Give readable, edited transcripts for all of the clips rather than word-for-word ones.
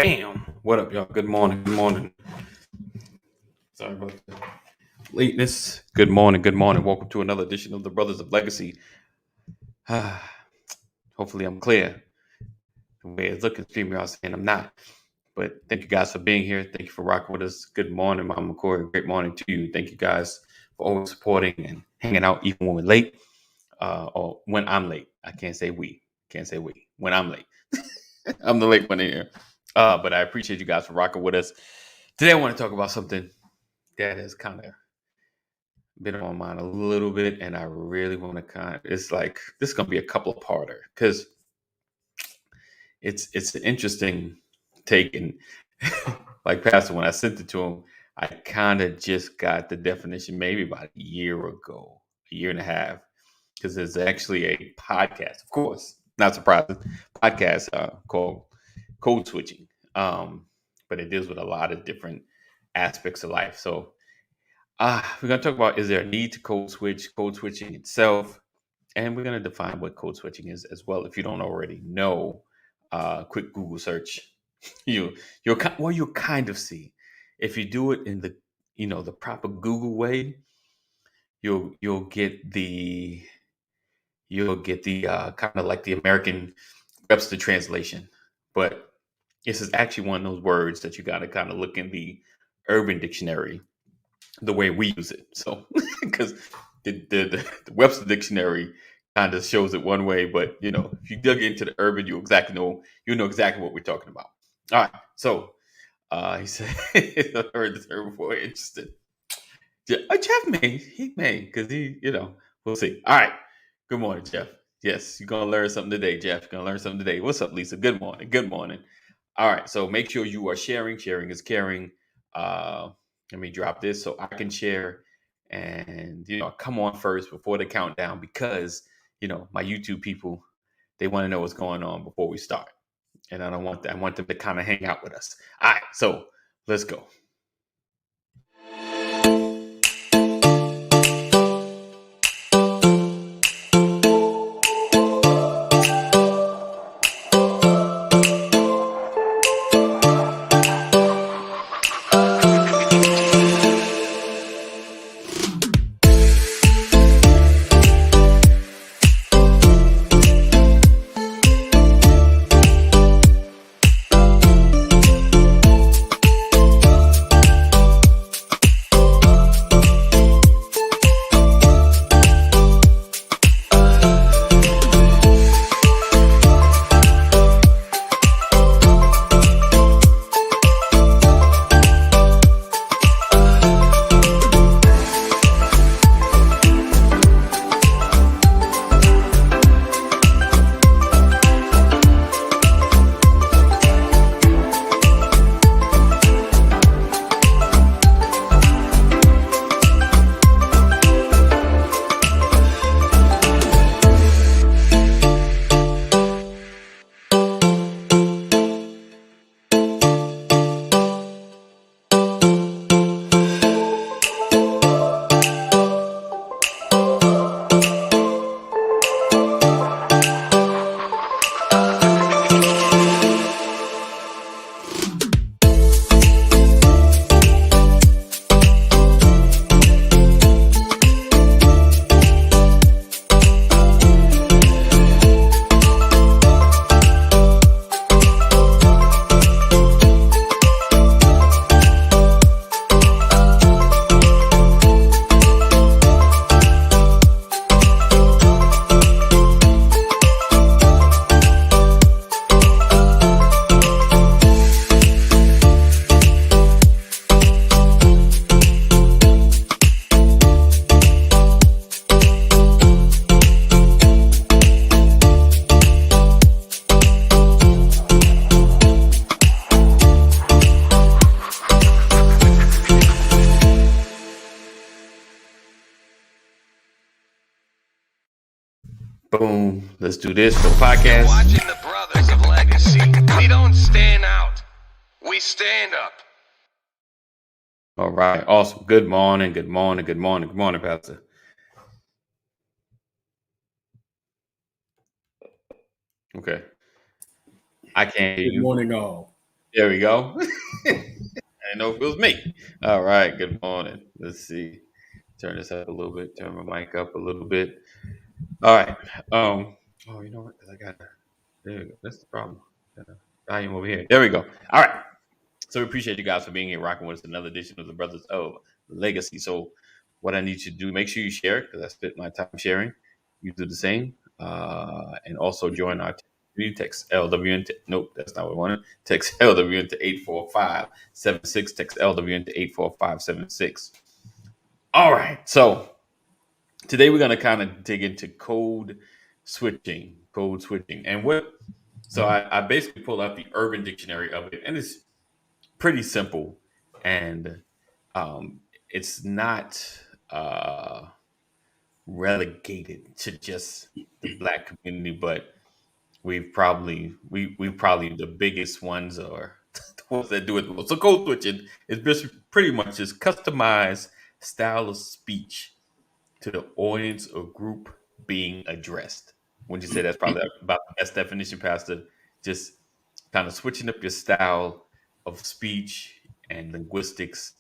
Bam! What up, y'all? Good morning. Good morning. Sorry about the lateness. Good morning. Good morning. Welcome to another edition of the Brothers of Legacy. Hopefully, I'm clear. The way it's looking, StreamYard saying I'm not. But thank you guys for being here. Thank you for rocking with us. Good morning, Mama Corey. Great morning to you. Thank you guys for always supporting and hanging out even when we're late. Or when I'm late. I can't say we. Can't say we. When I'm late. I'm the late one in here. But I appreciate you guys for rocking with us. Today I want to talk about something that has kind of been on my mind a little bit, and I really want to it's like this is gonna be a couple of parter because it's an interesting take. And like Pastor, when I sent it to him, I kind of just got the definition maybe about a year ago, a year and a half, because there's actually a podcast, of course, not surprising, podcast called Code Switching. But it deals with a lot of different aspects of life. So we're going to talk about, is there a need to code switch, code switching itself, and we're going to define what code switching is as well. If you don't already know, quick Google search, you'll kind of see. If you do it in the proper Google way, you'll get the kind of like the American Webster translation, but this is actually one of those words that you got to kind of look in the Urban Dictionary the way we use it. So, because the Webster Dictionary kind of shows it one way, but if you dug into the Urban, you know exactly what we're talking about. All right, so he said, I heard this term before. Interesting. Yeah, Jeff may, because we'll see. All right. Good morning, Jeff. Yes, you're gonna learn something today, Jeff. You're gonna learn something today. What's up, Lisa? Good morning. Good morning. All right. So make sure you are sharing. Sharing is caring. Let me drop this so I can share, and come on first before the countdown, because my YouTube people, they want to know what's going on before we start, and I don't want that. I want them to kind of hang out with us. All right. So let's go. Boom. Let's do this for the podcast. Watching the Brothers of Legacy. We don't stand out. We stand up. All right. Awesome. Good morning. Good morning. Good morning. Good morning, Pastor. Okay. I can't hear Good you. morning, all. There we go. I didn't know if it was me. All right. Good morning. Let's see. Turn this up a little bit. Turn my mic up a little bit. All right. Oh, you know what? 'Cause I got there. We go. That's the problem. Volume over here. There we go. All right. So we appreciate you guys for being here, rocking with us. Another edition of the Brothers of Legacy. So what I need you to do, make sure you share it because I spent my time sharing. You do the same, and also join our community. Text LWN. Nope, that's not what I wanted. Text LWN to 84576. Text LWN to 84576. All right. So today we're going to kind of dig into code switching, and what. So I basically pulled out the Urban Dictionary of it, and it's pretty simple, and um, it's not uh, relegated to just the black community, but we probably the biggest ones are the ones that do it the most. So code switching is just pretty much just customized style of speech to the audience or group being addressed. Would you say that's probably about the best definition, Pastor? Just kind of switching up your style of speech and linguistics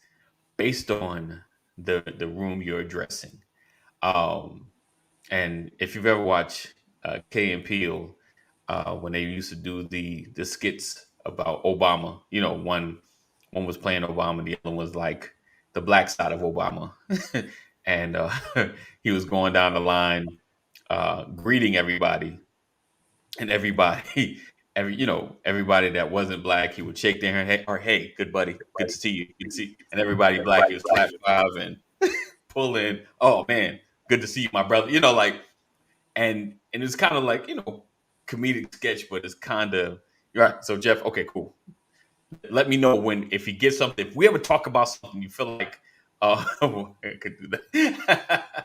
based on the room you're addressing. Um, and if you've ever watched Key and Peele, when they used to do the skits about Obama, one was playing Obama, the other was like the black side of Obama, and he was going down the line greeting everybody, and everybody, everybody that wasn't black, he would shake their hand, hey, or hey, good buddy, good to see you, good to see you. And everybody black, he was clap five and pull in, oh man, good to see you, my brother, like, and it's kind of like, comedic sketch, but it's kind of right. So Jeff, okay, cool. Let me know when if you get something. If we ever talk about something, you feel like, I could do that.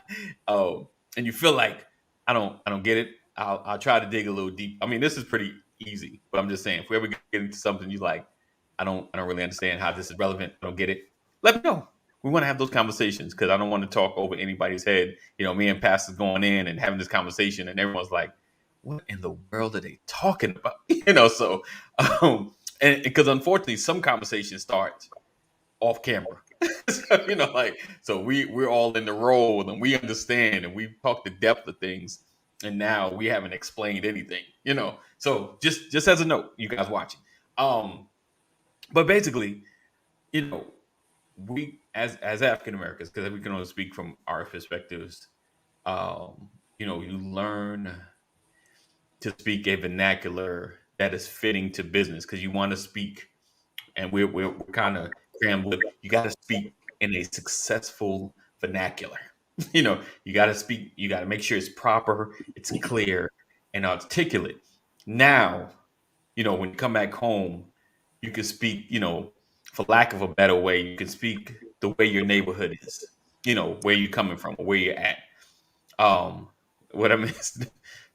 And you feel like I don't get it. I'll try to dig a little deep. I mean, this is pretty easy, but I'm just saying, if we ever get into something you like, I don't really understand how this is relevant. I don't get it. Let me know. We want to have those conversations because I don't want to talk over anybody's head. Me and Pastor's going in and having this conversation, and everyone's like, "What in the world are they talking about?" So and because unfortunately, some conversations start off camera. So, so we're all in the role and we understand and we talk the depth of things, and now we haven't explained anything. So just as a note, you guys watching, but basically, you know, we as African Americans, because we can only speak from our perspectives, you learn to speak a vernacular that is fitting to business because you want to speak, and we're kind of crammed with you got to speak in a successful vernacular. You got to speak, you got to make sure it's proper, it's clear, and articulate. Now, when you come back home, you can speak, for lack of a better way, you can speak the way your neighborhood is, where you're coming from, or where you're at. Um, what I mean is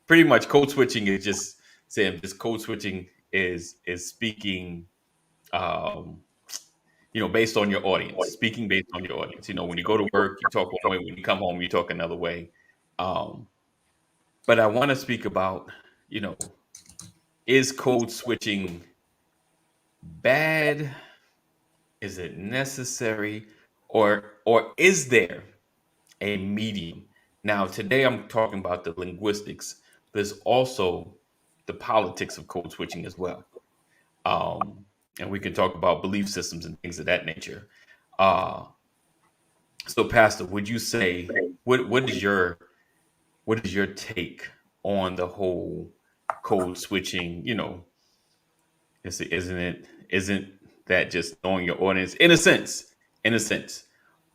pretty much code switching is just saying this code switching is speaking um based on your audience, speaking based on your audience. When you go to work, you talk one way, when you come home, you talk another way. Um, but I want to speak about, you know, is code switching bad? Is it necessary? Or is there a medium? Now, today I'm talking about the linguistics. There's also the politics of code switching as well. Um, and we can talk about belief systems and things of that nature. Uh, so, Pastor, would you say what is your take on the whole code switching? Isn't that just knowing your audience in a sense,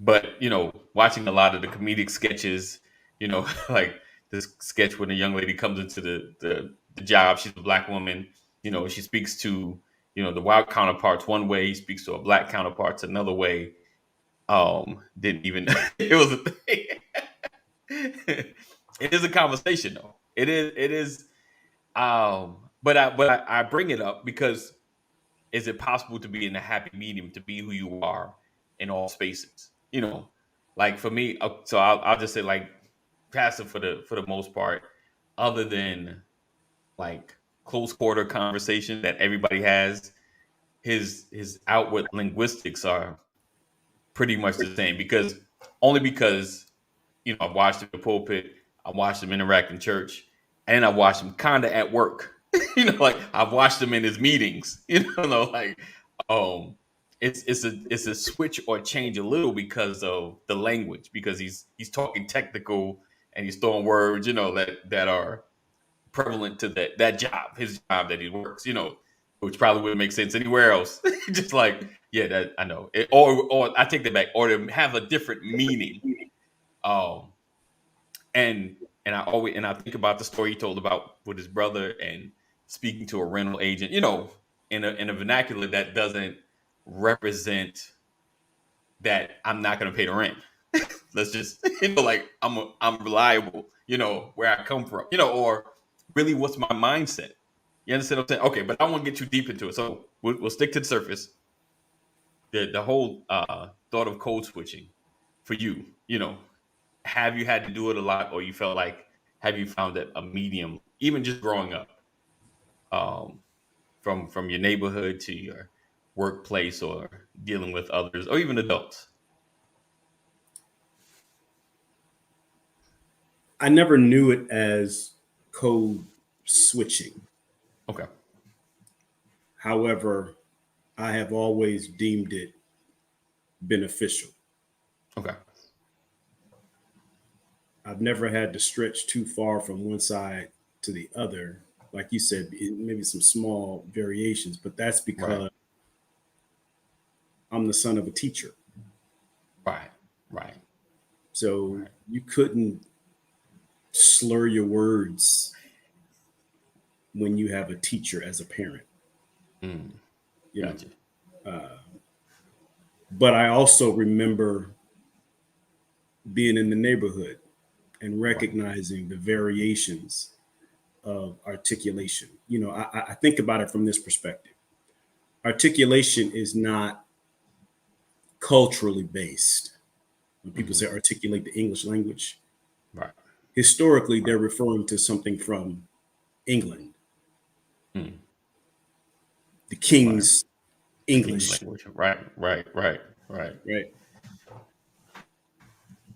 but watching a lot of the comedic sketches, like this sketch when a young lady comes into the job, she's a black woman, she speaks to the white counterparts one way, he speaks to a black counterparts another way. Didn't even it was a thing. It is a conversation though. It is. But I bring it up because is it possible to be in a happy medium, to be who you are in all spaces? Like for me, so I'll just say like passive for the most part, other than like close quarter conversation that everybody has. his outward linguistics are pretty much the same because I watched him in the pulpit, I watched him interact in church, and I watched him kind of at work. Like I've watched him in his meetings. Like it's a switch or change a little because of the language because he's talking technical and he's throwing words that are prevalent to that job, his job that he works. Which probably wouldn't make sense anywhere else. Just like, yeah, that I know. Or I take that back, or to have a different meaning. And I think about the story he told about with his brother and speaking to a rental agent, in a vernacular that doesn't represent that I'm not going to pay the rent. Let's just, like I'm reliable, where I come from, or really what's my mindset. You understand what I'm saying? Okay, but I won't get too deep into it. So we'll stick to the surface. The whole thought of code switching for you, have you had to do it a lot, or you felt like have you found that a medium, even just growing up, from your neighborhood to your workplace, or dealing with others, or even adults? I never knew it as code switching. Okay. However, I have always deemed it beneficial. Okay. I've never had to stretch too far from one side to the other. Like you said, maybe some small variations, but that's because I'm the son of a teacher. Right. So you couldn't slur your words when you have a teacher as a parent. Gotcha. But I also remember being in the neighborhood and recognizing the variations of articulation. I think about it from this perspective. Articulation is not culturally based. When people say articulate the English language, historically, they're referring to something from England. The King's English. Right.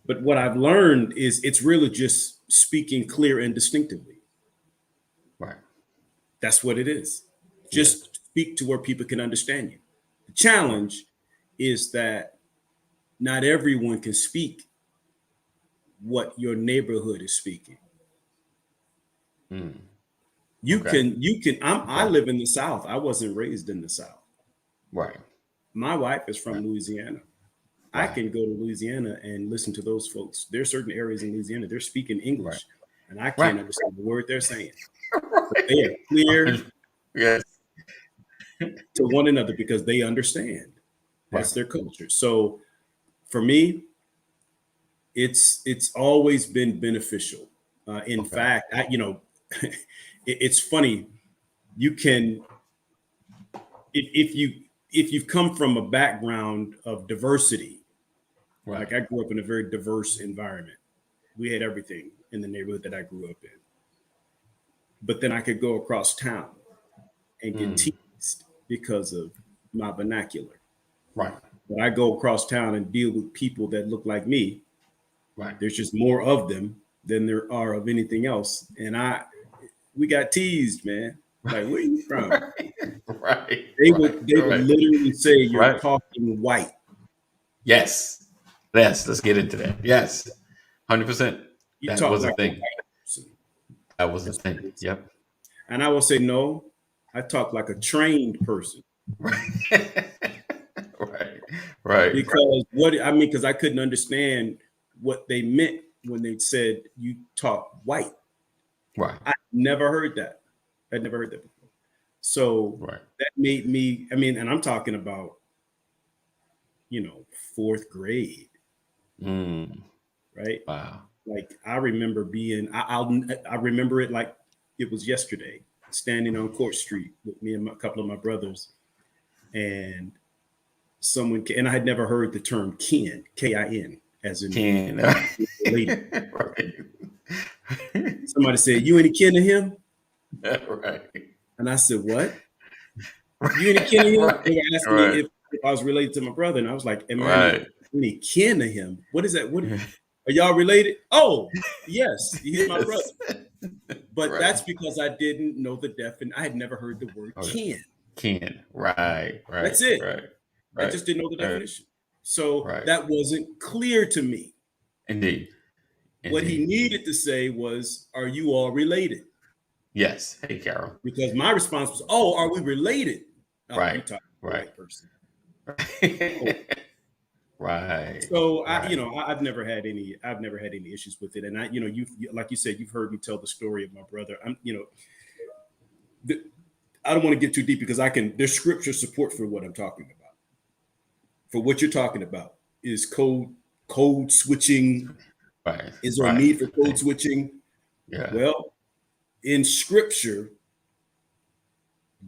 But what I've learned is it's really just speaking clear and distinctively. Right. That's what it is. Just speak to where people can understand you. The challenge is that not everyone can speak what your neighborhood is speaking. You can, I live in the South. I wasn't raised in the South. Right. My wife is from Louisiana. I can go to Louisiana and listen to those folks. There's certain areas in Louisiana, they're speaking English, and I can't understand the word they're saying. But they are clear to one another because they understand. That's their culture. So for me, it's always been beneficial. In fact, it's funny. You can, if you've come from a background of diversity, like I grew up in a very diverse environment. We had everything in the neighborhood that I grew up in. But then I could go across town and get teased because of my vernacular. Right. But I go across town and deal with people that look like me. Right. There's just more of them than there are of anything else. And we got teased, man. Like, where are you from? They would literally say you're talking white. Yes. Let's get into that. Yes. 100%. That was a thing. That was a thing. Yep. And I will say, no, I talk like a trained person. Right. Because I couldn't understand what they meant when they said you talk white. Right. I never heard that. I'd never heard that before. So that made me, and I'm talking about, 4th grade. Right. Wow. Like I remember I remember it like it was yesterday, standing on Court Street with me and a couple of my brothers, and someone, and I had never heard the term kin, K-I-N, as in kin. Somebody said, "You any kin to him?" Right. And I said, "What?" You any kin to him? Right. They were asking me if I was related to my brother, and I was like, am I any kin to him? What is that? What are y'all related? Oh, yes, he's my brother. But that's because I didn't know the definition. I had never heard the word kin. Kin, right. That's it. Right. I just didn't know the definition. So that wasn't clear to me. Indeed. What he needed to say was, are you all related? Yes. Hey, Carol. Because my response was, oh, are we related? Oh, right. You're talking to the right person. Right. So I've never had any issues with it. And you like you said, you've heard me tell the story of my brother. I don't want to get too deep because there's scripture support for what I'm talking about. For what you're talking about is code switching. Right. Is there a need for code switching? Yeah. Well, in scripture,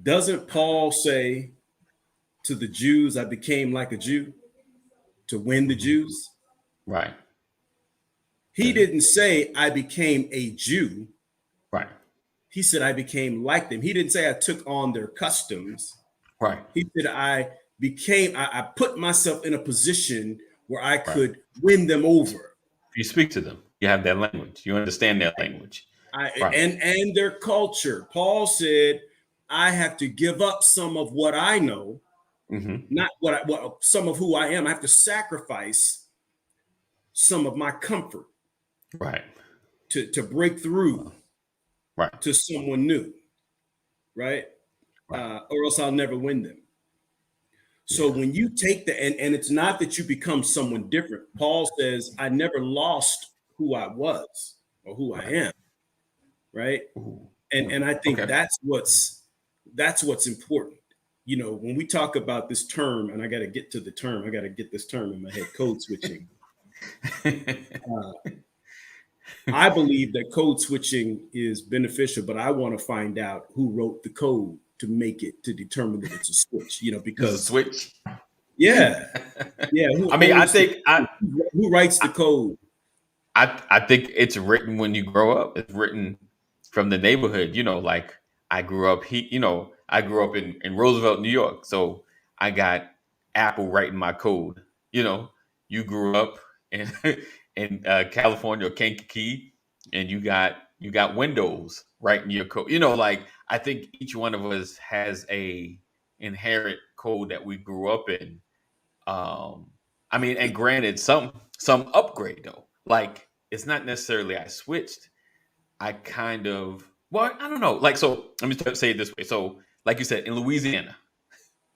doesn't Paul say to the Jews, I became like a Jew to win the Jews? Right. He didn't say I became a Jew. Right. He said I became like them. He didn't say I took on their customs. Right. He said I put myself in a position where I could win them over. You speak to them. You have their language. You understand their language. And their culture. Paul said, I have to give up some of what I know, not what some of who I am. I have to sacrifice some of my comfort, right, to break through, right, to someone new, right, or else I'll never win them. So when you take and it's not that you become someone different. Paul says, I never lost who I was or who I am. Right. And I think that's what's important. When we talk about this term, and I got to get to the term, I got to get this term in my head, code switching. I believe that code switching is beneficial, but I want to find out who wrote the code to make it, to determine that it's a switch, because it's a switch. Yeah. Who writes the code? I think it's written when you grow up. It's written from the neighborhood. Like I grew up in Roosevelt, New York. So I got Apple writing my code. You grew up in California or Kankakee, and you got Windows writing your code. Like I think each one of us has a inherent code that we grew up in. And granted, some upgrade though. Like it's not necessarily I switched. I kind of, I don't know. Like, so let me say it this way. So like you said, in Louisiana,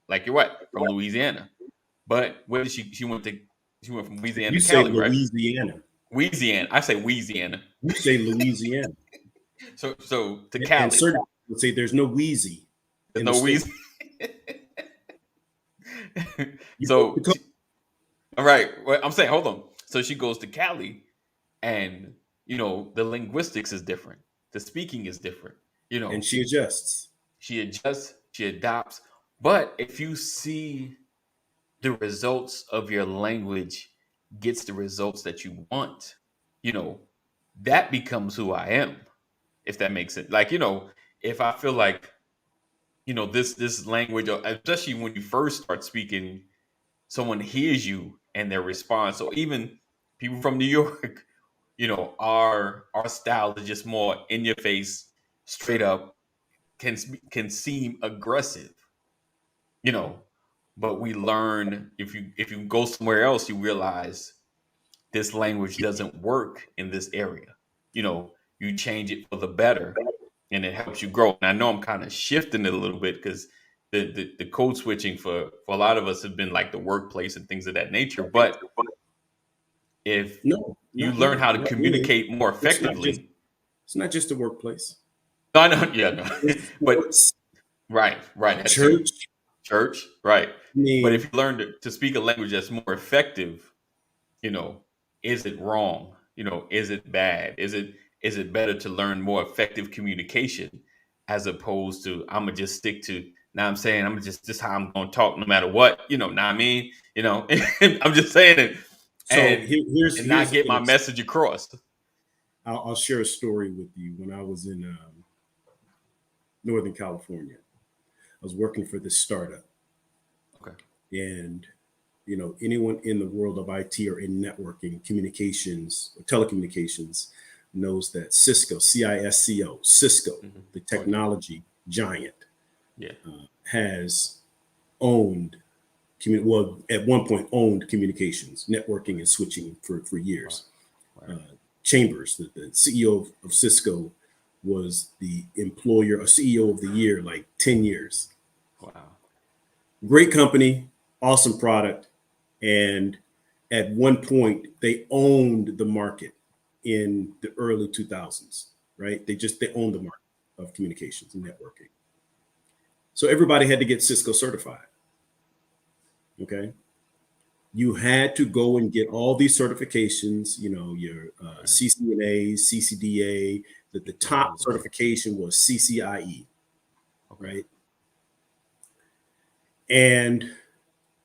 like you're what, from Louisiana, but where did she went from Louisiana to Cali, right? Louisiana. I say Louisiana. You say Louisiana. So to Cali. And certain people say there's no Wheezy. There's no Wheezy. So, all right. Well, I'm saying, hold on. So she goes to Cali, and the linguistics is different. The speaking is different. And she adjusts. She adopts. But if you see the results of your language gets the results that you want, that becomes who I am. If that makes sense. Like, if I feel like, this language, especially when you first start speaking, someone hears you and their response. So even people from New York, our style is just more in your face, straight up, can seem aggressive, but we learn if you go somewhere else, you realize this language doesn't work in this area. You change it for the better and it helps you grow. And I know I'm kind of shifting it a little bit because the code switching for a lot of us have been like the workplace and things of that nature. But if you learn how to communicate more effectively, it's not just the workplace. I know, no. But right. Church, right. But if you learn to speak a language that's more effective, is it wrong? Is it bad? Is it better to learn more effective communication as opposed to I'm gonna just stick to I'm just how I'm gonna talk no matter what, know what I mean? I'm just saying it. So here's not get my message across. I'll share a story with you. When I was in Northern California, was working for this startup. Okay. And, anyone in the world of IT or in networking, communications, or telecommunications knows that Cisco, CISCO, Cisco, the technology giant, has owned, at one point owned communications, networking and switching for years. Right. Chambers, the CEO of Cisco, was the employer or CEO of the year, like 10 years. Wow. Great company, awesome product. And at one point, they owned the market in the early 2000s, right? They owned the market of communications and networking. So everybody had to get Cisco certified. Okay. You had to go and get all these certifications, your CCNA, CCDA, the top certification was CCIE, right? And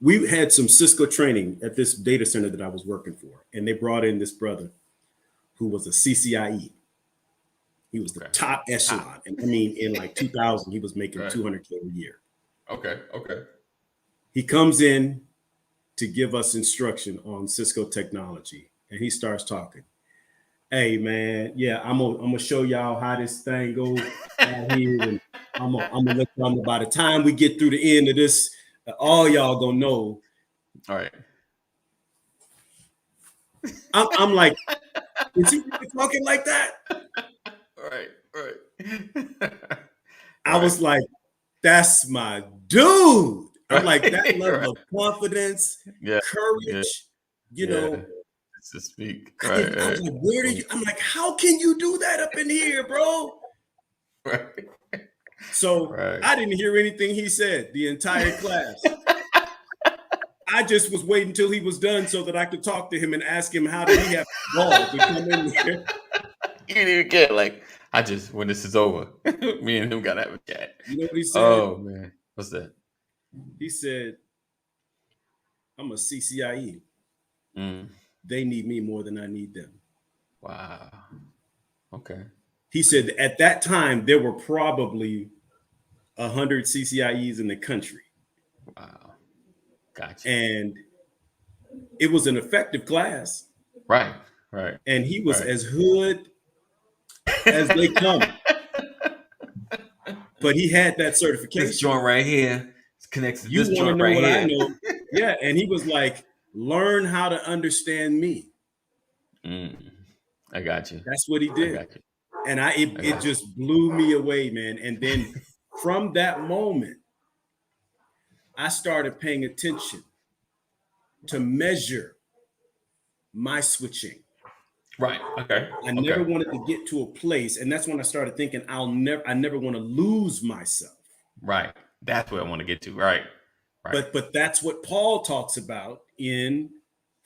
we had some Cisco training at this data center that I was working for, and they brought in this brother who was a CCIE. He was the top echelon. And I mean, in like 2000, he was making $200K a year. Okay. He comes in to give us instruction on Cisco technology, and he starts talking. Hey man, yeah, I'm gonna show y'all how this thing goes out here, and I'm gonna let y'all know by the time we get through the end of this, all y'all gonna know. All right. I'm like, is he really talking like that? Right. I was like, that's my dude. I'm like, that level of confidence, courage, to speak. I was like, where do you? I'm like, how can you do that up in here, bro? Right. So I didn't hear anything he said the entire class. I just was waiting until he was done so that I could talk to him and ask him how did he have balls to come in here. You didn't even get when this is over, me and him gotta have a chat. You know what he said? Oh man, what's that? He said, I'm a CCIE. They need me more than I need them. Wow. Okay. He said at that time, there were probably 100 CCIEs in the country. Wow. Gotcha. And it was an effective class. Right. And he was as hood as they come. But he had that certification. This joint right here connects to this joint right here. I know. Yeah, and he was like, learn how to understand me. I got you. That's what he did. And it just blew me away, man. And then from that moment, I started paying attention to measure my switching. Right. Okay. I never wanted to get to a place, and that's when I started thinking I never want to lose myself. Right. That's what I want to get to. Right. But that's what Paul talks about in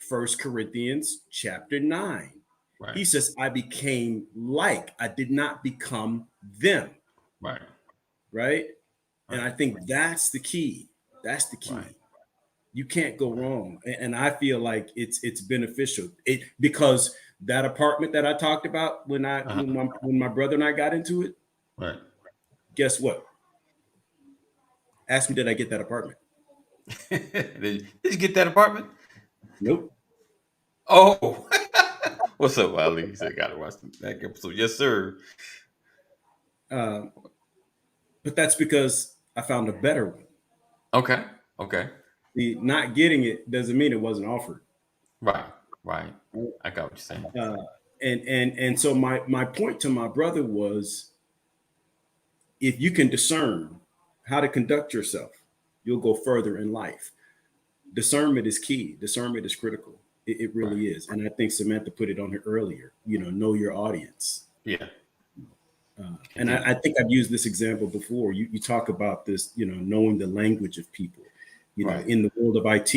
1 Corinthians chapter 9. Right. He says, I became like, I did not become them. Right. And I think that's the key. That's the key. Right. You can't go wrong. And I feel like it's beneficial. Because that apartment that I talked about when my brother and I got into it. Right. Guess what? Ask me, did I get that apartment? Did you get that apartment? Nope. Oh. What's up, Wiley? He said, gotta watch that episode. Yes, sir. But that's because I found a better one. Okay. The not getting it doesn't mean it wasn't offered. Right. I got what you're saying. And so my point to my brother was, if you can discern how to conduct yourself, you'll go further in life. Discernment is key. Discernment is critical. It really is. And I think Samantha put it on here earlier, know your audience. Yeah. And I think I've used this example before. You talk about this, knowing the language of people. In the world of IT,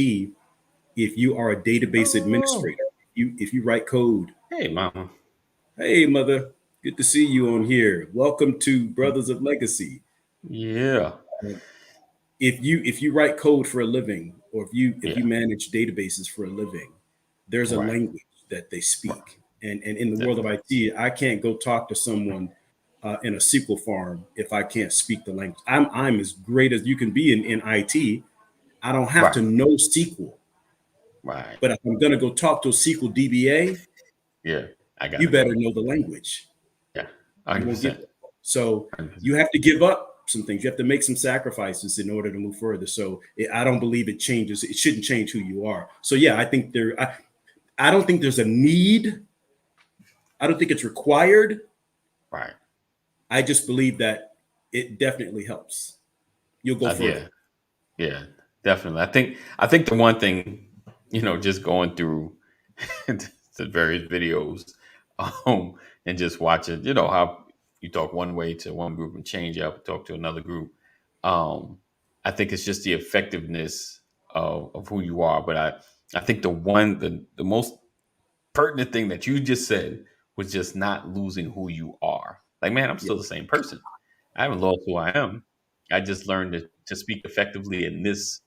if you are a database administrator, if you write code. Hey, mama. Hey, mother. Good to see you on here. Welcome to Brothers of Legacy. Yeah. If you write code for a living, or if you manage databases for a living, there's a language that they speak. And in the world of IT, I can't go talk to someone in a SQL farm if I can't speak the language. I'm as great as you can be in IT. I don't have to Right. know SQL, Right. but if I'm going to go talk to a SQL DBA, Yeah. I you gotta better know. know the language. Yeah. You won't get 100%. there. So 100%. you have to give up some things. You have to make some sacrifices in order to move further. So I don't believe it changes. It shouldn't change who you are. So yeah, I think I don't think there's a need. I don't think it's required. Right. I just believe that it definitely helps. You'll go further. Yeah. Yeah. Definitely. I think the one thing, just going through the various videos, and just watching, how you talk one way to one group and change up, talk to another group. Um, I think it's just the effectiveness of who you are. But I think the most pertinent thing that you just said was just not losing who you are. Like, man, I'm Yeah. still the same person. I haven't lost who I am. I just learned to speak effectively in this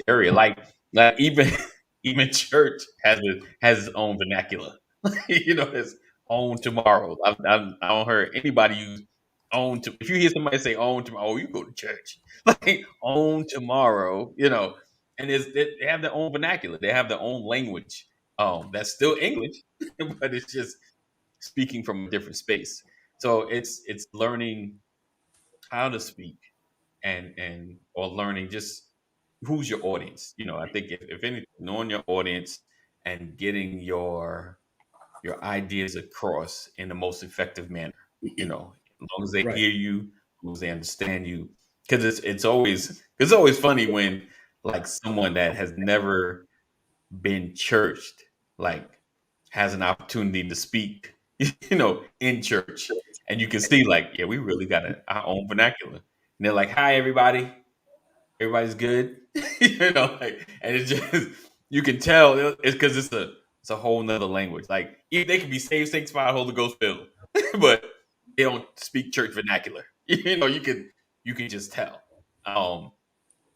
area. Like even even church has its own vernacular. Its own tomorrow. I don't heard anybody use own to. If you hear somebody say own tomorrow, oh, you go to church. Like own tomorrow. And they have their own vernacular. They have their own language. That's still English, but it's just speaking from a different space. So it's learning how to speak and or learning just who's your audience. I think if anything, knowing your audience and getting your ideas across in the most effective manner. As long as they Right. hear you, as long as they understand you, because it's always funny when like someone that has never been churched like has an opportunity to speak, in church, and you can see like, yeah, we really got our own vernacular. And they're like, "Hi, everybody. Everybody's good," and it's just you can tell it's because it's a whole nother language. Like they can be saved, sanctified, Holy Ghost filled, but they don't speak church vernacular. You can just tell. Um,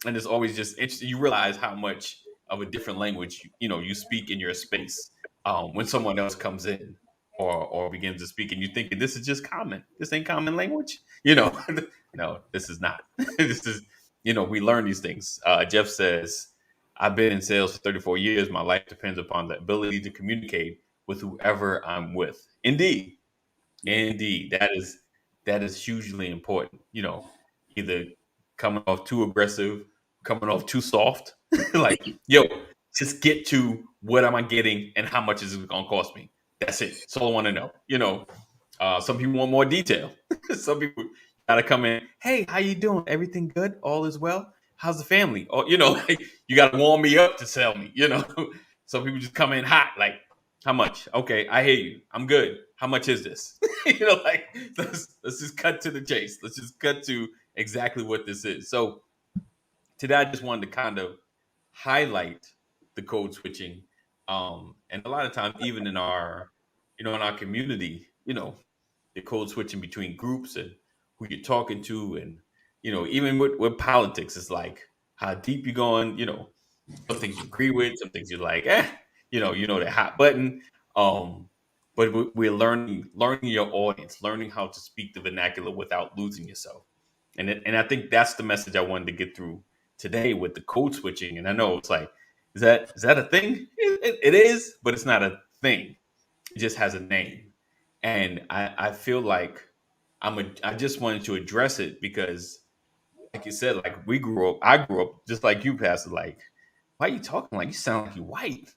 and it's always just interesting. You realize how much of a different language you speak in your space when someone else comes in or begins to speak, and you thinking this is just common. This ain't common language. No, this is not. This is we learn these things. Jeff says, "I've been in sales for 34 years. My life depends upon the ability to communicate with whoever I'm with." Indeed, that is hugely important. Either coming off too aggressive, coming off too soft. Like, yo, just get to what am I getting and how much is it going to cost me? That's it. That's all I want to know. Some people want more detail. Some people gotta come in. Hey, how you doing? Everything good? All is well? How's the family? Or like, you gotta warm me up to sell me. Some people just come in hot. Like, how much? Okay, I hear you. I'm good. How much is this? Like let's just cut to the chase. Let's just cut to exactly what this is. So today I just wanted to kind of highlight the code switching. And a lot of times, even in our community, the code switching between groups and who you're talking to, and even with politics, it's like how deep you're going. Some things you agree with, some things you're like, that hot button. But we're learning your audience, learning how to speak the vernacular without losing yourself. And I think that's the message I wanted to get through today with the code switching. And I know it's like, is that a thing? It is, but it's not a thing. It just has a name. And I feel like I just wanted to address it because, like you said, like I grew up just like you, Pastor. Like, why are you talking like you sound like you white?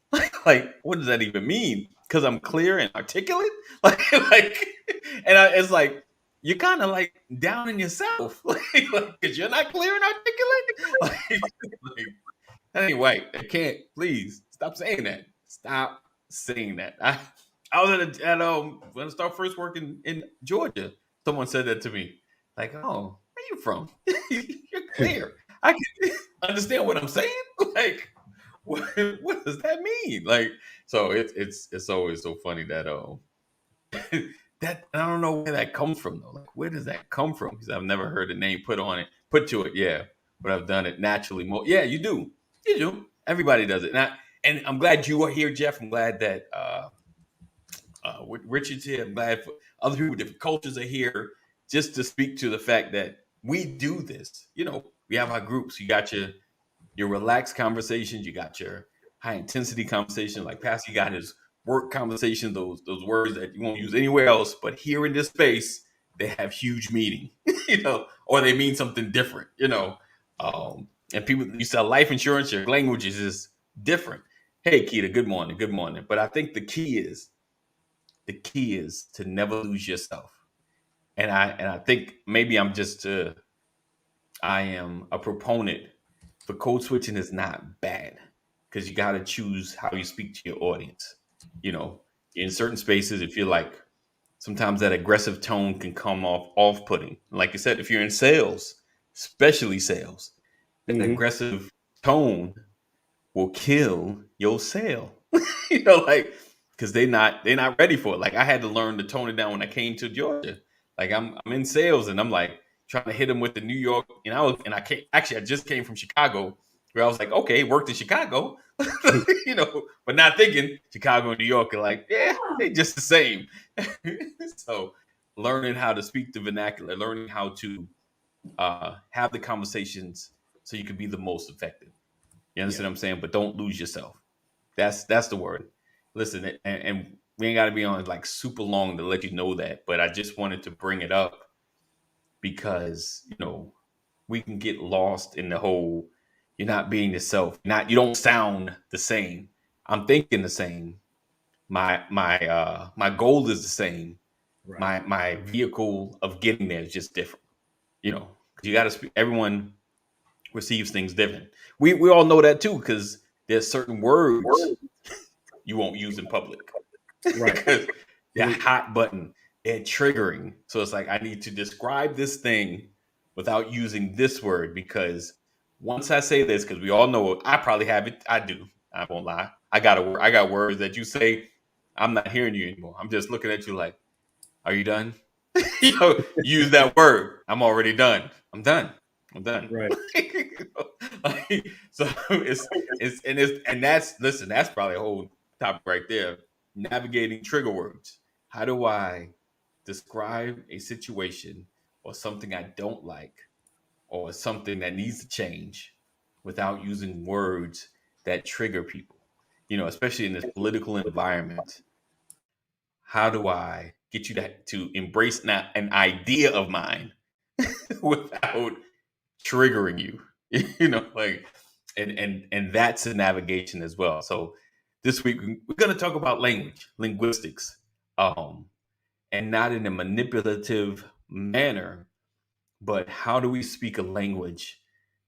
Like, what does that even mean? Because I'm clear and articulate? Like, it's like you're kind of like down in yourself, like, because you're not clear and articulate. Like, that ain't white. I can't. Please stop saying that. Stop saying that. I was when I started first working in Georgia. Someone said that to me. Like, oh, where you from? You're clear. I can understand what I'm saying. Like, what does that mean? Like, so it's always so funny that that I don't know where that comes from though. Like, where does that come from? Because I've never heard a name put to it. Yeah, but I've done it naturally more. Yeah, you do. You do. Everybody does it. I'm glad you are here, Jeff. I'm glad that Richard's here. I'm glad other people, different cultures are here, just to speak to the fact that we do this. We have our groups. You got your relaxed conversations, you got your high intensity conversation, like Pastor got his work conversation, those words that you won't use anywhere else, but here in this space, they have huge meaning, or they mean something different, and people, you sell life insurance, your language is just different. Hey, Keita, good morning, good morning. But I think the key is to never lose yourself. And I think maybe I am a proponent for code switching is not bad, because you got to choose how you speak to your audience. In certain spaces, if you're like, sometimes that aggressive tone can come off-putting. Like you said, if you're in sales, especially sales, that aggressive tone will kill your sale. Because they're not ready for it. Like, I had to learn to tone it down when I came to Georgia. Like, I'm in sales, and I'm like trying to hit them with the New York, I just came from Chicago, where I was like, okay, worked in Chicago, but not thinking Chicago and New York are like, yeah, they just the same. So learning how to speak the vernacular, learning how to have the conversations so you can be the most effective. You understand what I'm saying? But don't lose yourself. That's the word. Listen, and we ain't got to be on like super long to let you know that, but I just wanted to bring it up because, we can get lost in the whole, you're not being yourself. You don't sound the same. I'm thinking the same. My goal is the same. Right. My vehicle of getting there is just different. Because you got to speak. Everyone receives things different. We all know that too, because there's certain words you won't use in public. Right. Because they're hot button. They're triggering. So it's like, I need to describe this thing without using this word, because once I say this, because we all know I probably have it. I do. I won't lie. I got words that you say, I'm not hearing you anymore. I'm just looking at you like, are you done? Use that word. I'm already done. I'm done. Right. So that's probably a whole topic right there. Navigating trigger words. How do I describe a situation or something I don't like or something that needs to change without using words that trigger people? Especially in this political environment. How do I get you to embrace an idea of mine without triggering you? And that's a navigation as well. So this week we're going to talk about linguistics, and not in a manipulative manner, but how do we speak a language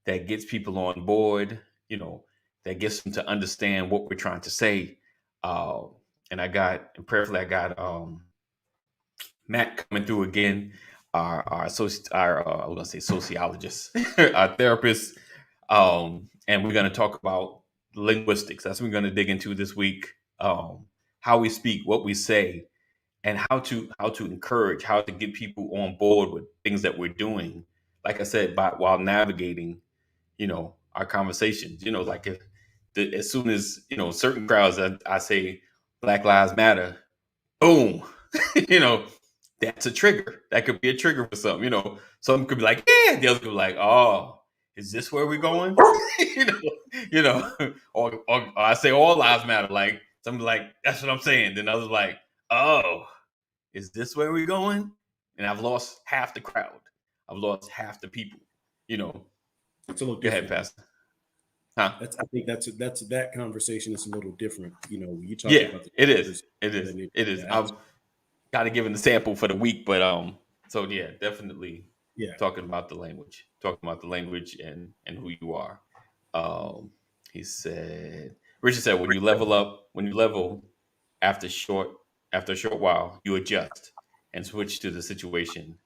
that gets people on board, that gets them to understand what we're trying to say. And prayerfully I got Matt coming through again, I was gonna say sociologist, our therapist, and we're gonna talk about linguistics. That's what we're gonna dig into this week. How we speak, what we say, and how to encourage, how to get people on board with things that we're doing. Like I said, while navigating, our conversations. Like as soon as certain crowds, I say Black Lives Matter, boom, that's a trigger. That could be a trigger for something. Some could be like, yeah, the other could be like, oh, is this where we're going? Or I say all lives matter. Like some like, that's what I'm saying. Then others like, oh, is this where we're going? And I've lost half the crowd. I've lost half the people. It's a little different. Go ahead, Pastor. Huh? I think that's that conversation is a little different. You talk about it is. I've got to give him the sample for the week, but so yeah, definitely. Yeah, talking about the language and who you are. Richard said, when you level after a short while, you adjust and switch to the situation,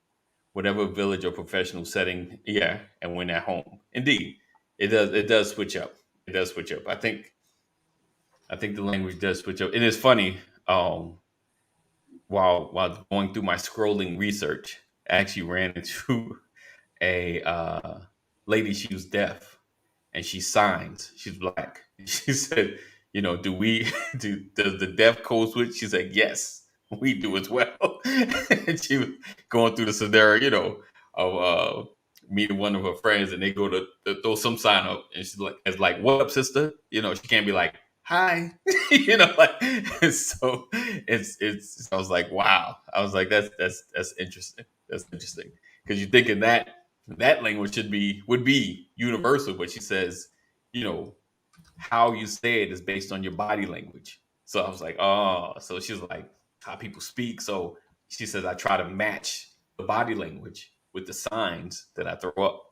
whatever village or professional setting. Yeah, and when at home, indeed, it does switch up. It does switch up. I think the language does switch up. It is funny. While going through my scrolling research, I actually ran into a lady. She was deaf and she signs. She's Black. She said, does the deaf code switch? She said, yes, we do as well. And she was going through the scenario, of meeting one of her friends, and they go to throw some sign up, and she's like, "It's like, what up, sister?" She can't be like, "Hi," like. And so it's. I was like, wow. I was like, that's interesting. That's interesting because you're thinking that language would be universal, but she says, you know, how you say it is based on your body language. So I was like, oh, so she's like, how people speak. So she says, I try to match the body language with the signs that I throw up,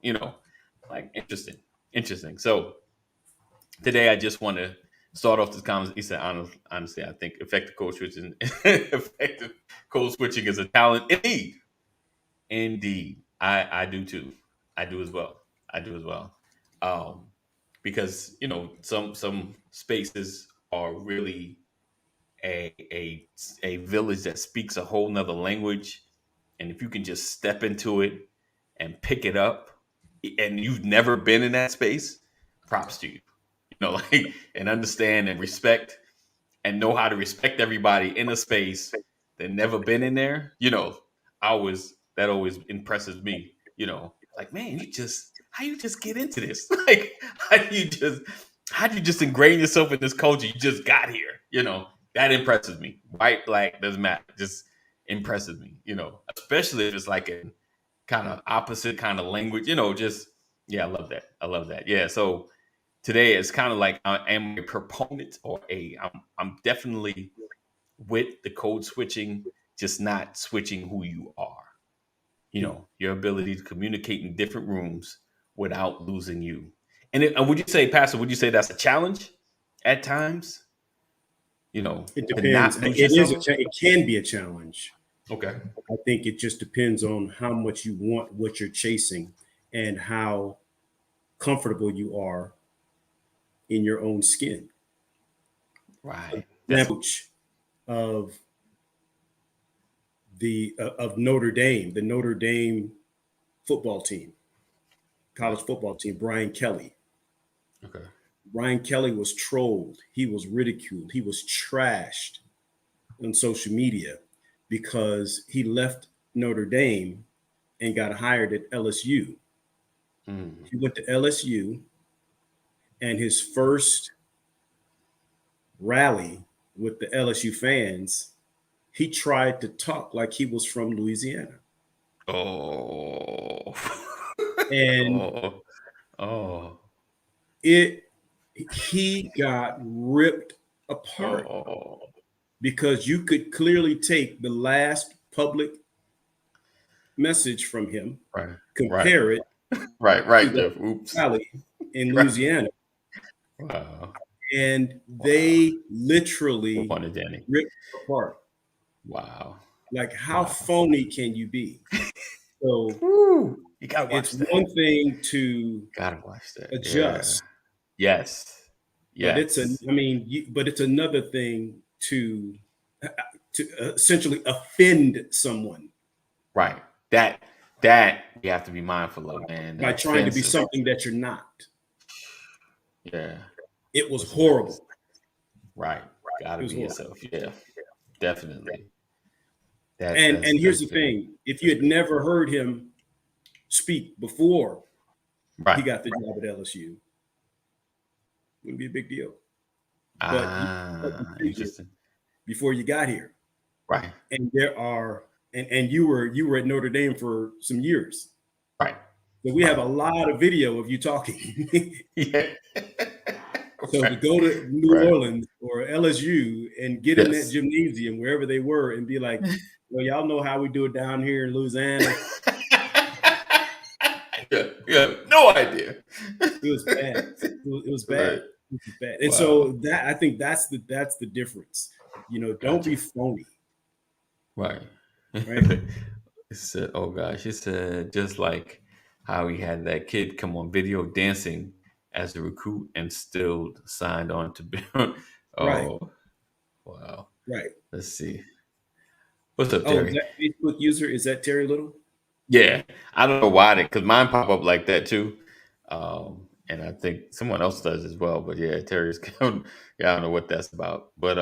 like interesting, interesting. So today I just want to start off this conversation. He said, honestly, I think effective code switching, effective code switching is a talent. Indeed. Indeed. I do too. I do as well. I do as well. Um, because some spaces are really a village that speaks a whole nother language, and if you can just step into it and pick it up, and you've never been in that space, props to you. Like, and understand and respect and know how to respect everybody in a space that never been in there. That always impresses me. Like, man, how you just get into this? Like, how do you just ingrain yourself in this culture? You just got here. That impresses me. White, black, doesn't matter. Just impresses me. Especially if it's like a kind of opposite kind of language. Just yeah, I love that. I love that. Yeah. So today it's kind of like I am a proponent I'm definitely with the code switching, just not switching who you are. Your ability to communicate in different rooms without losing you. And would you say, Pastor, that's a challenge at times? It to depends. not lose It is yourself? it can be a challenge. Okay. I think it just depends on how much you want what you're chasing and how comfortable you are in your own skin. Right. Language of of Notre Dame, the Notre Dame football team, college football team, Brian Kelly. Okay. Brian Kelly was trolled. He was ridiculed. He was trashed on social media because he left Notre Dame and got hired at LSU. He went to LSU, and his first rally with the LSU fans, he tried to talk like he was from Louisiana. Oh. And oh. he got ripped apart Oh. because you could clearly take the last public message from him, Right. compare it Right, to Jeff. Oops. rally in Right. Louisiana, Wow. and they literally Fun and Danny. ripped apart. Wow. Like, how Wow. phony can you be? So Woo. You gotta watch it's that. one thing to Gotta watch that. adjust, Yeah. Yes. but it's another thing to essentially offend someone Right. That you have to be mindful of, man. by That's trying to be offensive. something that you're not. Yeah. It was horrible. Right. Gotta It was be horrible. yourself. Yeah. Definitely. And here's the thing: if you had never heard him speak before Right. he got the job at LSU, wouldn't be a big deal. But Interesting. before you got here, Right. and there are, and you were at Notre Dame for some years, Right. so we have a lot of video of you talking. Yeah. So to go to New Orleans or LSU and get in that gymnasium wherever they were and be like, well, y'all know how we do it down here in Louisiana. yeah, no idea. It was bad. It was bad. Right. It was bad. And so that, I think that's the difference. Don't be phony. Right. Right. It said, oh gosh, it said just like how he had that kid come on video dancing as a recruit and still signed on to be. Oh, Right. Wow. Right. Let's see. What's up, Oh, Terry? that Facebook user, is that Terry Little? Yeah, I don't know why because mine pop up like that too, and I think someone else does as well. But yeah, Terry's. Yeah, I don't know what that's about. But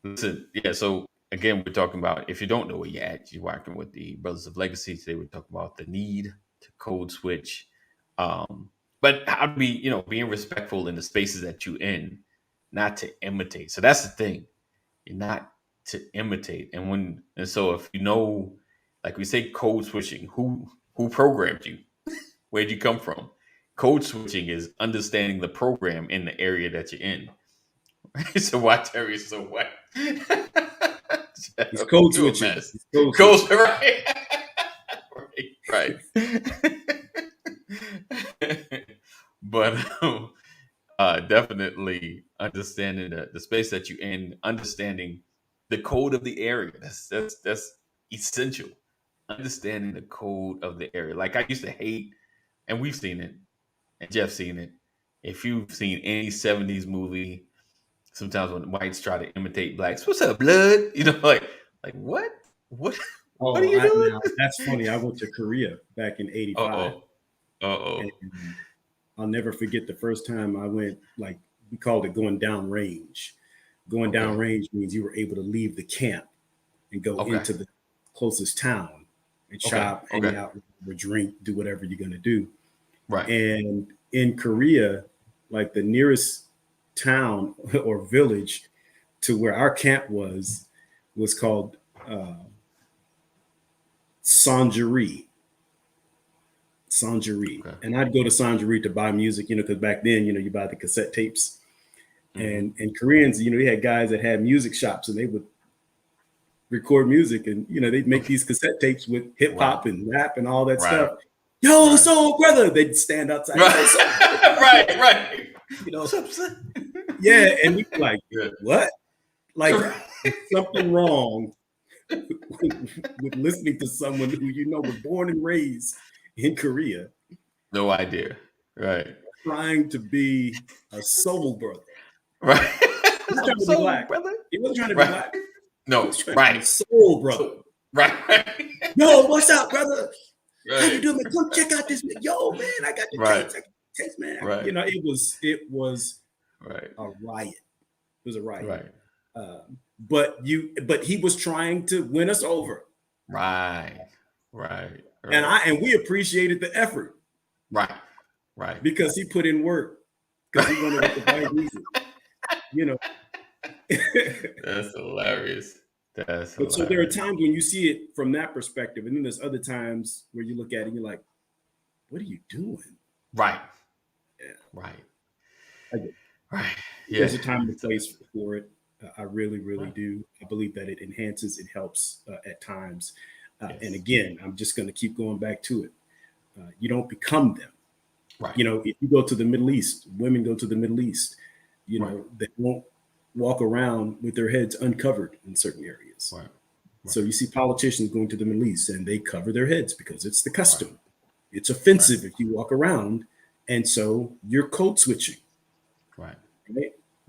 listen, yeah. So again, we're talking about if you don't know where you're at, you're working with the Brothers of Legacy. Today we're talking about the need to code switch. But how to be, being respectful in the spaces that you're in, not to imitate. So that's the thing. You're not to imitate. And so if like we say code switching, who programmed you? Where'd you come from? Code switching is understanding the program in the area that you're in. So why Terry is so what? It's code switching. Code right. right. But definitely understanding the space that you're in, understanding the code of the area. That's essential. Understanding the code of the area. Like I used to hate, and we've seen it, and Jeff's seen it. If you've seen any 70s movie, sometimes when whites try to imitate blacks, what's up, blood? Like what? What are you doing? That's funny. I went to Korea back in '85. Uh-oh. I'll never forget the first time I went, like we called it going down range. Going down range means you were able to leave the camp and go into the closest town and shop, hang out, or drink, do whatever you're going to do. Right. And in Korea, like the nearest town or village to where our camp was called Sanjuri. Okay. And I'd go to Sanjuri to buy music, because back then, you buy the cassette tapes. And Koreans, they had guys that had music shops and they would record music and, they'd make these cassette tapes with hip hop and rap and all that stuff. Yo, soul brother, they'd stand outside. Right. Yeah. And we'd be like, what? Like something wrong with listening to someone who, was born and raised in Korea. No idea. Right. Trying to be a soul brother. Right. He wasn't trying to be black. Brother. He wasn't trying to be black. No, right. Soul brother. Right. Yo, what's up, brother? Right. How you doing, man? Come check out this. Yo, man, I got the tapes, man. Right. It was right. A riot. It was a riot. Right. But he was trying to win us over. Right. And we appreciated the effort. Right. Because he put in work. Because he wanted to buy music. That's hilarious. So there are times when you see it from that perspective, and then there's other times where you look at it and you're like, "What are you doing?" Right. Yeah. Right. Right. Yeah. There's a time and a place for it. I really, really do. I believe that it enhances, it helps at times. And again, I'm just going to keep going back to it. You don't become them. Right. If you go to the Middle East, women go to the Middle East, they won't walk around with their heads uncovered in certain areas. Right. So you see politicians going to the Middle East and they cover their heads because it's the custom. Right. It's offensive if you walk around. And so you're code switching. Right.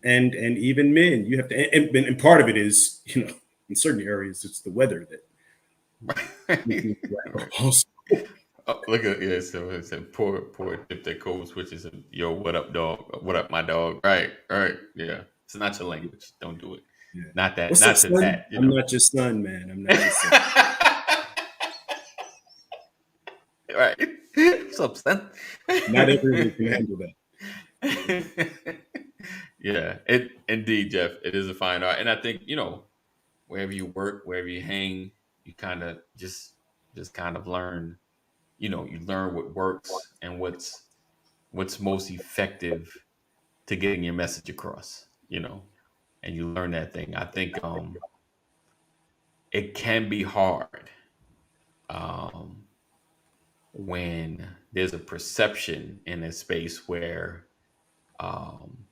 And even men, you have to, and part of it is, in certain areas, it's the weather that. Oh, look at so it said poor tip that code switches and yo, what up, dog? What up, my dog? Right, yeah. It's not your language. Don't do it. Yeah. Not that. What's not up, to son? that. I'm not your son, man. I'm not your son. Right. What's up, son? Not everyone can handle that. Yeah, indeed, Jeff. It is a fine art, and I think wherever you work, wherever you hang, you kind of just kind of learn. You learn what works and what's most effective to getting your message across. And you learn that thing. I think it can be hard when there's a perception in a space where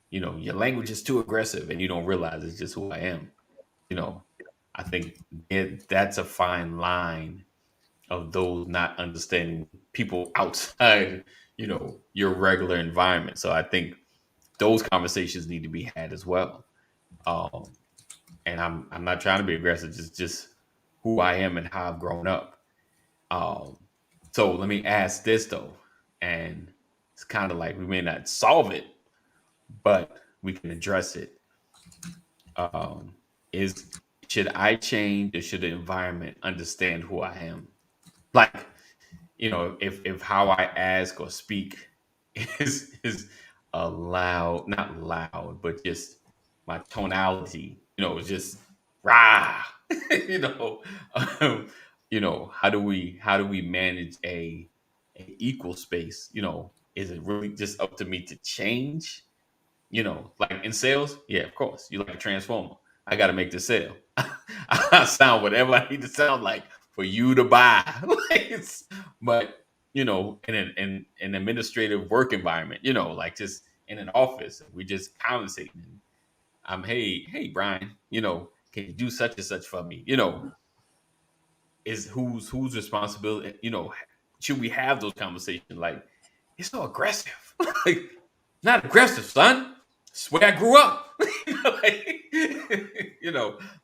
your language is too aggressive and you don't realize it's just who I am. I think that's a fine line of those not understanding people outside, your regular environment. So I think those conversations need to be had as well. And I'm not trying to be aggressive, just who I am and how I've grown up. So let me ask this though, and it's kind of like we may not solve it, but we can address it. Is should I change or should the environment understand who I am? Like, if how I ask or speak is loud, not loud, but just my tonality, is just rah, you know, um, how do we manage a equal space? Is it really just up to me to change? Like in sales, yeah, of course. You like a transformer. I got to make the sale. I sound whatever I need to sound like for you to buy. But in an administrative work environment, like just in an office, we just conversating. Hey, Brian, can you do such and such for me? Is whose responsibility? Should we have those conversations? Like, it's so aggressive. Like, not aggressive, son. It's where I grew up.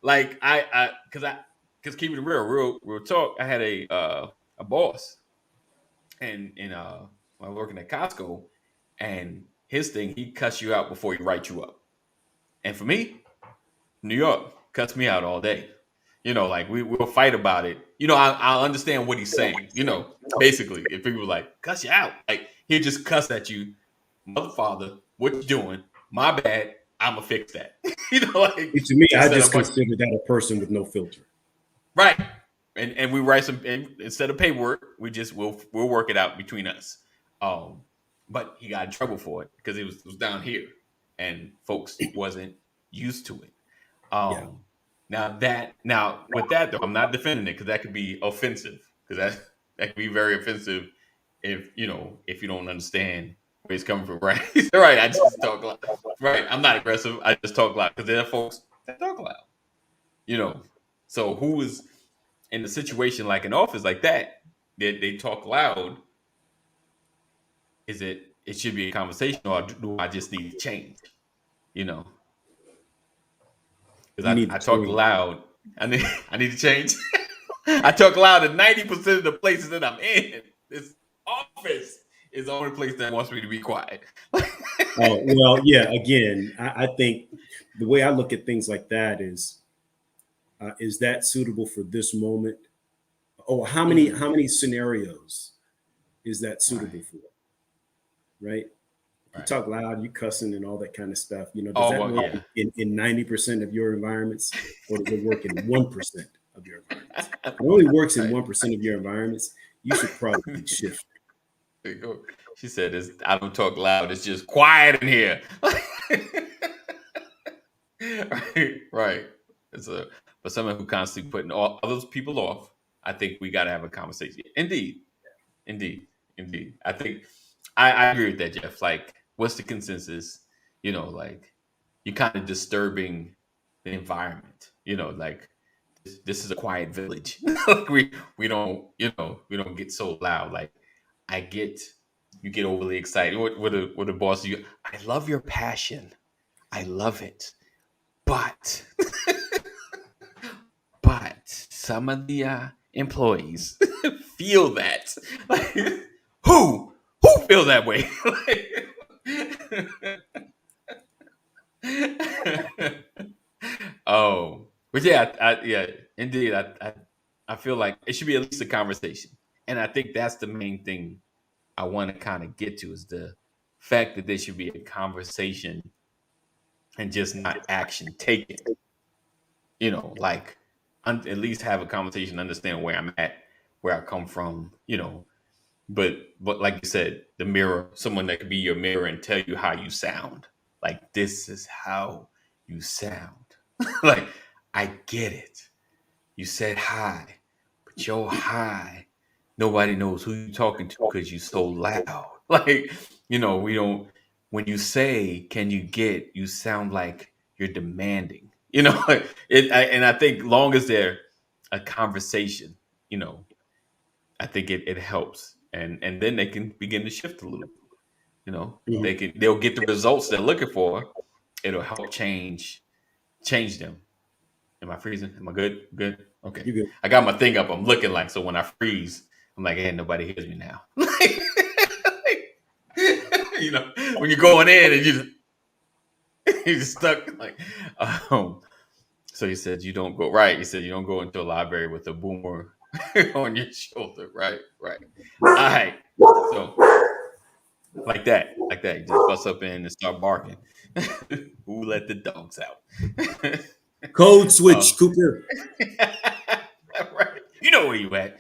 like, because keeping it real talk. I had a boss, and when I was working at Costco, and his thing, he cuts you out before he writes you up. And for me, New York cuts me out all day. Like we'll fight about it. I'll understand what he's saying. Basically, if people like cuss you out, like he'll just cuss at you, mother father, what you doing? My bad. I'ma fix that. To me, I just consider that a person with no filter. Right. And we write some, and instead of paperwork, we'll work it out between us. But he got in trouble for it because it was down here, and folks wasn't used to it. Yeah. Now with that though, I'm not defending it because that could be offensive, because that could be very offensive if you don't understand where he's coming from. Right. Right. I just talk loud. Right. I'm not aggressive. I just talk loud because there are folks that talk loud. So who is in a situation like an office like that, they talk loud? It should be a conversation, or do I just need to change? Because I talk loud. I need to change. I talk loud in 90% of the places that I'm in. This office is the only place that wants me to be quiet. Oh, well, yeah. Again, I think the way I look at things like that is that suitable for this moment? Or how many scenarios is that suitable for? Right? You talk loud, you cussing and all that kind of stuff. Does that work in 90% of your environments, or does it work in 1% of your environments? If it only works in 1% of your environments, you should probably shift. There you go. She said, I don't talk loud. It's just quiet in here. Right. For someone who constantly putting all others people off, I think we got to have a conversation. Indeed. I think I agree with that, Jeff. Like, what's the consensus? Like, you're kind of disturbing the environment. Like, this is a quiet village. Like we don't get so loud. Like, I get you get overly excited. What the boss you? I love your passion. I love it, but some of the employees feel that. Like, who feel that way? Oh, but yeah, indeed. I feel like it should be at least a conversation, and I think that's the main thing I want to kind of get to, is the fact that there should be a conversation and just not action taken. Like, at least have a conversation, understand where I'm at, where I come from. But like you said, the mirror, someone that could be your mirror and tell you how you sound. Like, this is how you sound. Like, I get it. You said hi, but your hi, nobody knows who you're talking to because you're so loud. Like, we don't, when you say, can you get, you sound like you're demanding, and I think long as there a conversation, I think it helps. And then they can begin to shift a little. They'll get the results they're looking for. It'll help change them. Am I freezing? Am I good? Good. Okay. You good. I got my thing up. I'm looking like, so when I freeze, I'm like, hey, nobody hears me now. When you're going in and you're just stuck. Like, So you said you don't go right. You said you don't go into a library with a boomer on your shoulder. Right, right. All right. So like that. You just bust up in and start barking. Who let the dogs out? Code uh, switch, Cooper. right. You know where you at.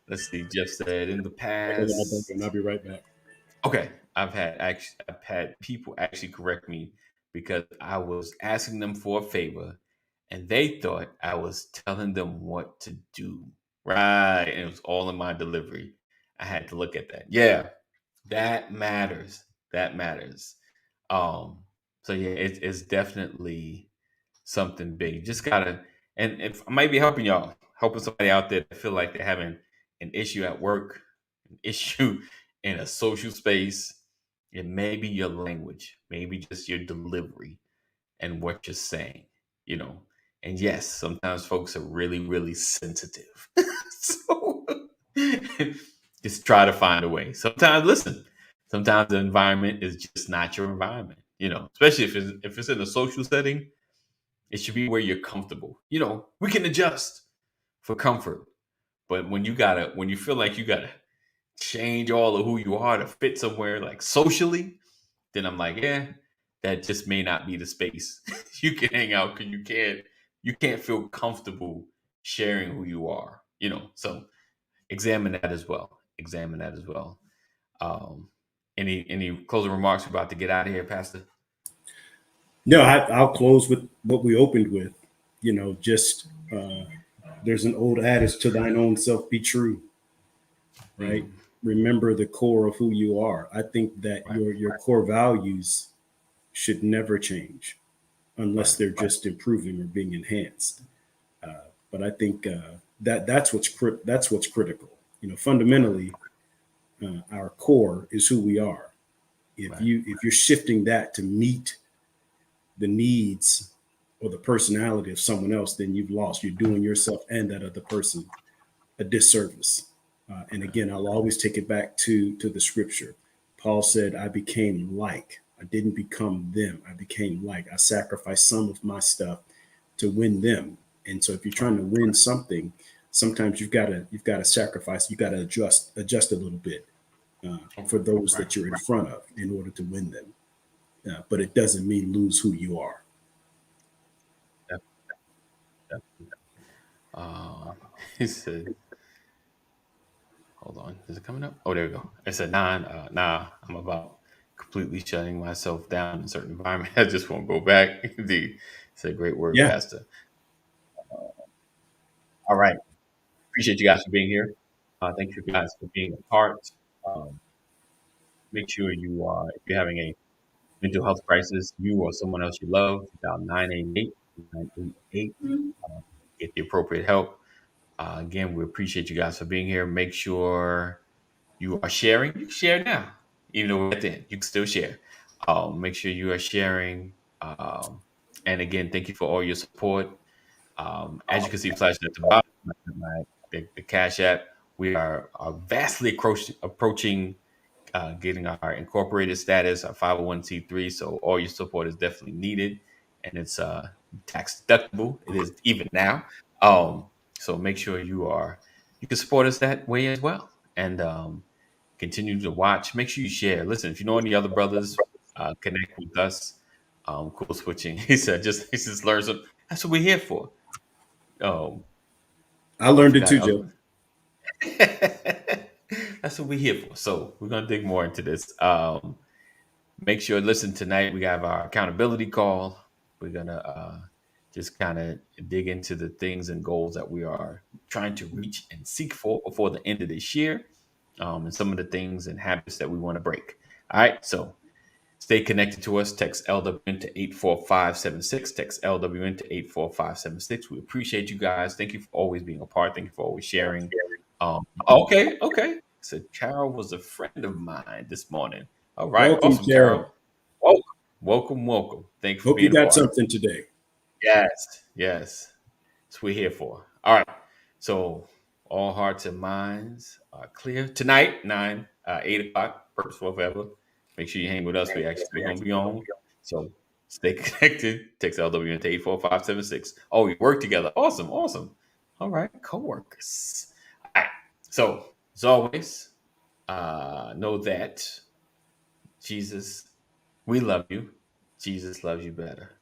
Let's see. Jeff said in the Hold on, past. I'll be right back. Okay, I've had people actually correct me because I was asking them for a favor, and they thought I was telling them what to do. Right, and it was all in my delivery. I had to look at that. Yeah, that matters. That matters. Um, so yeah, it's definitely something big. You just gotta, and if I might be helping y'all, helping somebody out there that feel like they're having an issue at work, an issue in a social space, it may be your language, maybe just your delivery and what you're saying, you know. And yes, sometimes folks are really, really sensitive. So just try to find a way. Sometimes, listen, sometimes the environment is just not your environment, you know, especially if it's in a social setting, it should be where you're comfortable. You know, we can adjust for comfort. But when you feel like you gotta change all of who you are to fit somewhere like socially, then I'm like, yeah, that just may not be the space you can hang out because you can't feel comfortable sharing who you are, you know. So examine that as well. Examine that as well. Um, any closing remarks? We're about to get out of here, Pastor. No, I'll close with what we opened with. You know, just there's an old adage: "To thine own self be true." Right. Mm, Remember the core of who you are. I think that right, your core values should never change unless right, they're just improving or being enhanced. But I think that's what's critical. You know, right, fundamentally, our core is who we are. right. If you're shifting that to meet the needs or the personality of someone else, then you've lost. You're doing yourself and that other person a disservice. And Okay. again, I'll always take it back to the scripture. Paul said, "I became like." I didn't become them. I became like. I sacrificed some of my stuff to win them. And so, if you're trying Right, to win something, sometimes you've got to sacrifice. You got to adjust a little bit okay, for those right. that you're in front of in order to win them. But it doesn't mean lose who you are. Yep, yep. Um, he said, hold on, is it coming up? Oh, there we go. It said nine. Nah, I'm about completely shutting myself down in a certain environment. I just won't go back. Indeed, it's a great word, Yeah. Pastor. All right, appreciate you guys for being here. Thank you guys for being a part. Um, make sure you if you're having a mental health crisis, you or someone else you love, dial 988 get the appropriate help. Again, we appreciate you guys for being here. Make sure you are sharing. You can share now, even though we're at the end. You can still share. Make sure you are sharing. And again, thank you for all your support. As you can see, flashing at the bottom, the Cash App, we are vastly approaching getting our incorporated status, our 501c3. So all your support is definitely needed, and it's tax deductible. It is even now. Um, so make sure you can support us that way as well, and continue to watch. Make sure you share. Listen, if you know any other brothers, connect with us. Cool switching. He just learns. That's what we're here for. Um, I I learned it forgot too, the other Joe. one. That's what we're here for. So we're gonna dig more into this. Make sure listen tonight. We have our accountability call. We're gonna just kind of dig into the things and goals that we are trying to reach and seek for before the end of this year, and some of the things and habits that we want to break. All right, so stay connected to us. Text LWN to 84576. Text LWN to 84576. We appreciate you guys. Thank you for always being a part. Thank you for always sharing. Okay. So Carol was a friend of mine this morning. All right, Welcome, awesome, Carol. Carol. Welcome, welcome. Thank you for Hope you being a got part. something today. Yes. That's what we're here for. All right. So all hearts and minds are clear tonight, 8 o'clock, Purposeful Forever. Make sure you hang with us. We're gonna be on. So Stay connected. Text LWN to 84576. Oh, we work together. Awesome. Awesome. All right. Coworkers. All right. So, as always, know that Jesus, we love you. Jesus loves you better.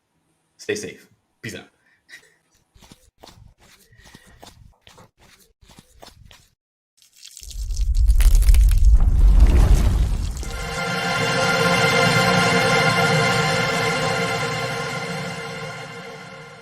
Stay safe. Peace out.